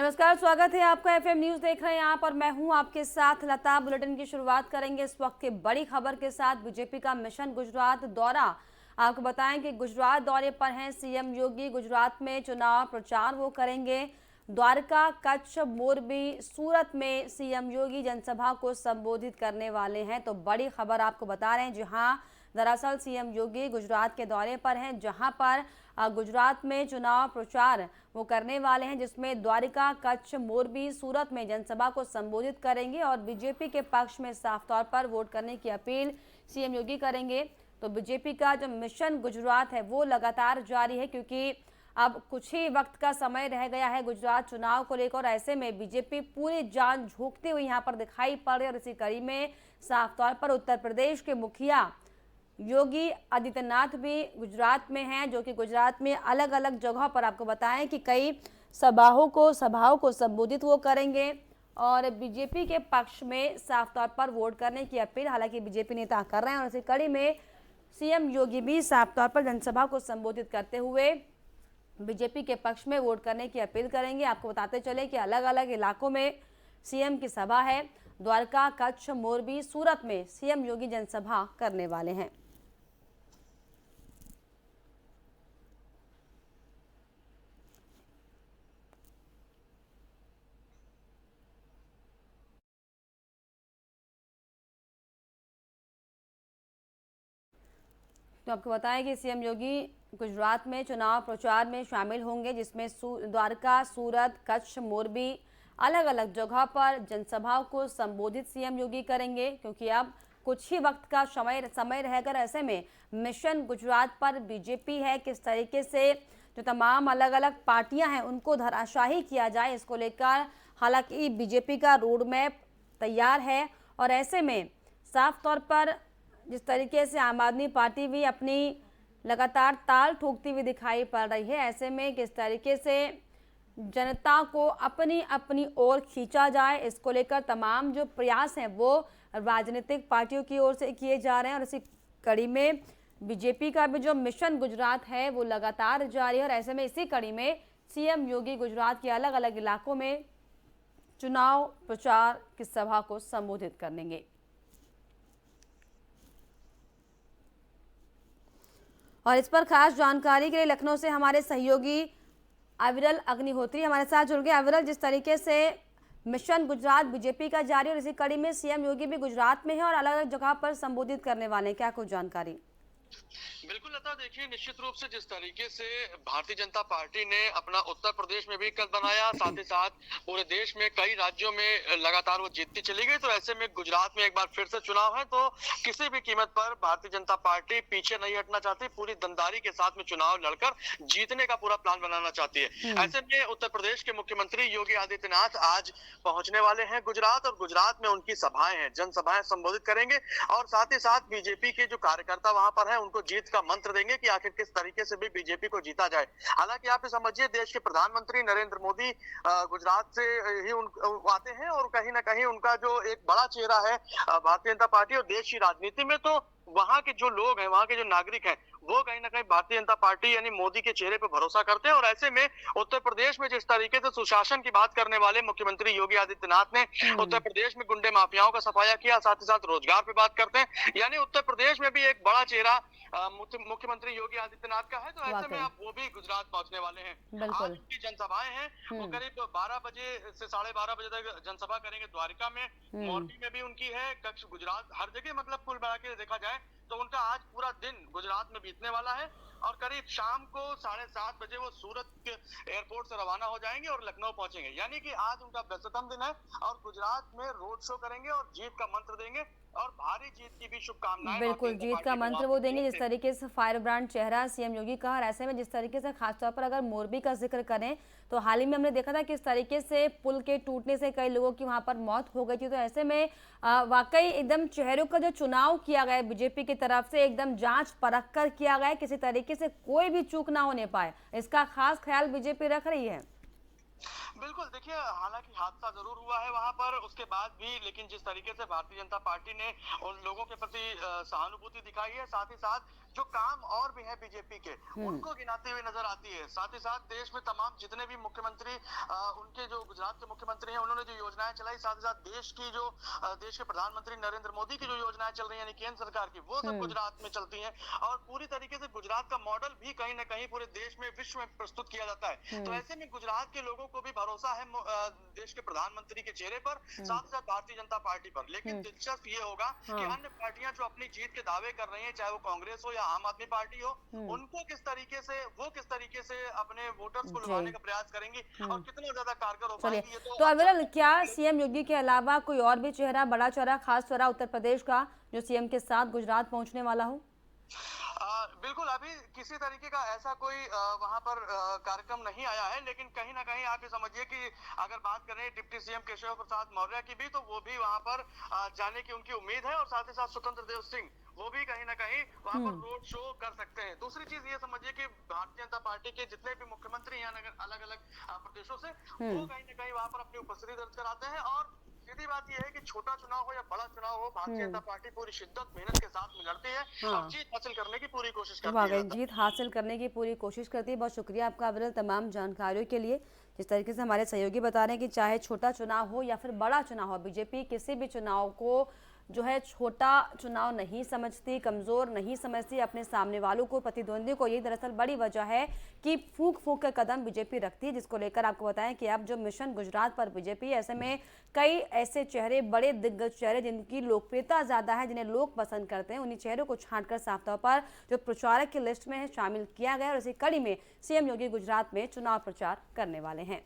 नमस्कार, स्वागत है आपका। एफएम न्यूज देख रहे हैं आप और मैं हूं आपके साथ लता। बुलेटिन की शुरुआत करेंगे इस वक्त की बड़ी खबर के साथ। बीजेपी का मिशन गुजरात दौरा। आपको बताएं कि गुजरात दौरे पर हैं सीएम योगी। गुजरात में चुनाव प्रचार वो करेंगे। द्वारका, कच्छ, मोरबी, सूरत में सीएम योगी जनसभा को संबोधित करने वाले हैं। तो बड़ी खबर आपको बता रहे हैं। जी हाँ, दरअसल सीएम योगी गुजरात के दौरे पर हैं, जहां पर गुजरात में चुनाव प्रचार वो करने वाले हैं, जिसमें द्वारका, कच्छ, मोरबी, सूरत में जनसभा को संबोधित करेंगे और बीजेपी के पक्ष में साफ तौर पर वोट करने की अपील सीएम योगी करेंगे। तो बीजेपी का जो मिशन गुजरात है वो लगातार जारी है, क्योंकि अब कुछ ही वक्त का समय रह गया है गुजरात चुनाव को लेकर। ऐसे में बीजेपी पूरी जान झोंकते हुए यहाँ पर दिखाई पड़ रही है और इसी कड़ी में साफ तौर पर उत्तर प्रदेश के मुखिया योगी आदित्यनाथ भी गुजरात में हैं, जो कि गुजरात में अलग अलग जगहों पर आपको बताएं कि कई सभाओं को संबोधित वो करेंगे और बीजेपी के पक्ष में साफ तौर पर वोट करने की अपील हालांकि बीजेपी नेता कर रहे हैं। और इसी कड़ी में सीएम योगी भी साफ तौर पर जनसभा को संबोधित करते हुए बीजेपी के पक्ष में वोट करने की अपील करेंगे। आपको बताते चले कि अलग अलग इलाकों में सीएम की सभा है। द्वारका, कच्छ, मोरबी, सूरत में सीएम योगी जनसभा करने वाले हैं। तो आपको बताएं कि सीएम योगी गुजरात में चुनाव प्रचार में शामिल होंगे, जिसमें द्वारका, सूरत, कच्छ, मोरबी अलग अलग जगह पर जनसभाओं को संबोधित सीएम योगी करेंगे, क्योंकि अब कुछ ही वक्त का समय रहकर ऐसे में मिशन गुजरात पर बीजेपी है किस तरीके से जो तमाम अलग अलग पार्टियां हैं उनको धराशाही किया जाए, इसको लेकर हालांकि बीजेपी का रोड मैप तैयार है। और ऐसे में साफ तौर पर जिस तरीके से आम आदमी पार्टी भी अपनी लगातार ताल ठोकती हुई दिखाई पड़ रही है, ऐसे में किस तरीके से जनता को अपनी अपनी ओर खींचा जाए, इसको लेकर तमाम जो प्रयास हैं वो राजनीतिक पार्टियों की ओर से किए जा रहे हैं। और इसी कड़ी में बीजेपी का भी जो मिशन गुजरात है वो लगातार जारी है। और ऐसे में इसी कड़ी में सीएम योगी गुजरात के अलग अलग इलाकों में चुनाव प्रचार की सभा को संबोधित करेंगे। और इस पर खास जानकारी के लिए लखनऊ से हमारे सहयोगी अविरल अग्निहोत्री हमारे साथ जुड़ गए। अविरल, जिस तरीके से मिशन गुजरात बीजेपी का जारी है और इसी कड़ी में सीएम योगी भी गुजरात में है और अलग अलग जगह पर संबोधित करने वाले हैं, क्या कुछ जानकारी? बिल्कुल लता, देखिए निश्चित रूप से जिस तरीके से भारतीय जनता पार्टी ने अपना उत्तर प्रदेश में भी कद बनाया, साथ ही साथ पूरे देश में कई राज्यों में लगातार वो जीतती चली गई, तो ऐसे में गुजरात में एक बार फिर से चुनाव है, तो किसी भी कीमत पर भारतीय जनता पार्टी पीछे नहीं हटना चाहती, पूरी दमदारी के साथ में चुनाव लड़कर जीतने का पूरा प्लान बनाना चाहती है। ऐसे में उत्तर प्रदेश के मुख्यमंत्री योगी आदित्यनाथ आज पहुंचने वाले हैं गुजरात, और गुजरात में उनकी सभाएं हैं, जनसभाएं संबोधित करेंगे और साथ ही साथ बीजेपी के जो कार्यकर्ता वहां पर है उनको जीत का मंत्र देंगे कि आखिर किस तरीके से भी बीजेपी को जीता जाए। हालांकि आप समझिए, देश के प्रधानमंत्री नरेंद्र मोदी गुजरात से ही आते हैं और कहीं ना कहीं उनका जो एक बड़ा चेहरा है भारतीय जनता पार्टी और देश की राजनीति में, तो वहां के जो लोग हैं, वहां के जो नागरिक हैं, वो कहीं ना कहीं भारतीय जनता पार्टी यानी मोदी के चेहरे पर भरोसा करते हैं। और ऐसे में उत्तर प्रदेश में जिस तरीके से सुशासन की बात करने वाले मुख्यमंत्री योगी आदित्यनाथ ने उत्तर प्रदेश में गुंडे माफियाओं का सफाया किया, साथ ही साथ रोजगार पे बात करते हैं, यानी उत्तर प्रदेश में भी एक बड़ा चेहरा मुख्यमंत्री योगी आदित्यनाथ का है। तो ऐसे में अब वो भी गुजरात पहुंचने वाले हैं। आज उनकी जनसभाएं हैं, वो करीब 12 बजे से 12:30 बजे तक जनसभा करेंगे द्वारका में, मोरबी में भी उनकी है, कच्छ, गुजरात हर जगह, मतलब कुल मिला के देखा जाए तो उनका आज पूरा दिन गुजरात में बीतने वाला है। और करीब शाम को 7:30 बजे वो सूरत के एयरपोर्ट से रवाना हो जाएंगे और लखनऊ पहुंचेंगे, यानी कि आज उनका व्यस्ततम दिन है और गुजरात में रोड शो करेंगे और जीत का मंत्र देंगे और भारी जीत की भी शुभकामनाएं। बिल्कुल, जीत का मंत्र वो देंगे, जिस तरीके से फायर ब्रांड चेहरा सीएम योगी का। और ऐसे में जिस तरीके से खासतौर पर अगर मोरबी का जिक्र करें तो हाल ही में हमने देखा था किस तरीके से पुल के टूटने से कई लोगों की वहां पर मौत हो गई थी। तो ऐसे में वाकई एकदम चेहरों का जो चुनाव किया गया बीजेपी की तरफ से एकदम जांच परख कर किया गया, किसी तरीके से कोई भी चूक ना होने पाए, इसका खास ख्याल बीजेपी रख रही है। बिल्कुल, देखिए हालांकि हादसा जरूर हुआ है वहां पर, उसके बाद भी लेकिन जिस तरीके से भारतीय जनता पार्टी ने उन लोगों के प्रति सहानुभूति दिखाई है, साथ ही साथ जो काम और भी है बीजेपी के, उनको गिनाते हुए नजर आती है। साथ ही साथ देश में तमाम जितने भी मुख्यमंत्री, उनके जो गुजरात के मुख्यमंत्री हैं, उन्होंने जो योजनाएं चलाई, साथ ही साथ देश के प्रधानमंत्री नरेंद्र मोदी की जो योजनाएं चल रही है यानी केंद्र सरकार की, वो सब गुजरात में चलती हैं। और पूरी तरीके से गुजरात का मॉडल भी कहीं ना कहीं पूरे देश में, विश्व में प्रस्तुत किया जाता है। तो ऐसे में गुजरात के लोगों को भी भरोसा है देश के प्रधानमंत्री के चेहरे पर, साथ ही साथ भारतीय जनता पार्टी पर। लेकिन दिलचस्प ये होगा कि अन्य पार्टियां जो अपनी जीत के दावे कर रही हैं, चाहे वो कांग्रेस हो या आम आदमी पार्टी हो, उनको किस तरीके से अपने वोटर्स को लुभाने का प्रयास करेंगी और कितना ज्यादा कारगर हो पाएगी, ये तो अविरल, क्या सीएम योगी के अलावा कोई और भी चेहरा, बड़ा चेहरा, खास चेहरा उत्तर प्रदेश का जो सीएम के साथ गुजरात पहुंचने वाला हो? बिल्कुल, अभी किसी तरीके का ऐसा कोई वहां पर कार्यक्रम नहीं आया है, लेकिन कहीं ना कहीं आप ये समझिए कि अगर बात करें डिप्टी सीएम केशव प्रसाद मौर्य की भी, तो वो भी वहां पर जाने की उनकी उम्मीद है। और साथ ही साथ स्वतंत्र देव सिंह, वो भी कहीं ना कहीं वहां पर रोड शो कर सकते हैं। दूसरी चीज ये समझिए कि भारतीय जनता पार्टी के जितने भी मुख्यमंत्री हैं अलग अलग प्रदेशों से, वो कहीं ना कहीं वहां पर अपनी उपस्थिति दर्ज कराते हैं। और सीधी बात यह है कि छोटा चुनाव हो या बड़ा चुनाव हो, भारतीय जनता पार्टी पूरी शिद्दत मेहनत के साथ में लड़ती है और जीत हासिल करने की पूरी कोशिश करती है। जीत हासिल करने की पूरी कोशिश करती है। बहुत शुक्रिया आपका अविरल तमाम जानकारियों के लिए। जिस तरीके से हमारे सहयोगी बता रहे हैं कि चाहे छोटा चुनाव हो या फिर बड़ा चुनाव हो, बीजेपी किसी भी चुनाव को जो है छोटा चुनाव नहीं समझती, कमजोर नहीं समझती अपने सामने वालों को, प्रतिद्वंदी को। यही दरअसल बड़ी वजह है कि फूंक फूंक के कदम बीजेपी रखती है, जिसको लेकर आपको बताएं कि अब जो मिशन गुजरात पर बीजेपी, ऐसे में कई ऐसे चेहरे, बड़े दिग्गज चेहरे जिनकी लोकप्रियता ज्यादा है, जिन्हें लोग पसंद करते हैं, उन्हीं चेहरों को छांटकर साफ तौर पर जो प्रचारक की लिस्ट में है शामिल किया गया। और इसी कड़ी में सीएम योगी गुजरात में चुनाव प्रचार करने वाले हैं।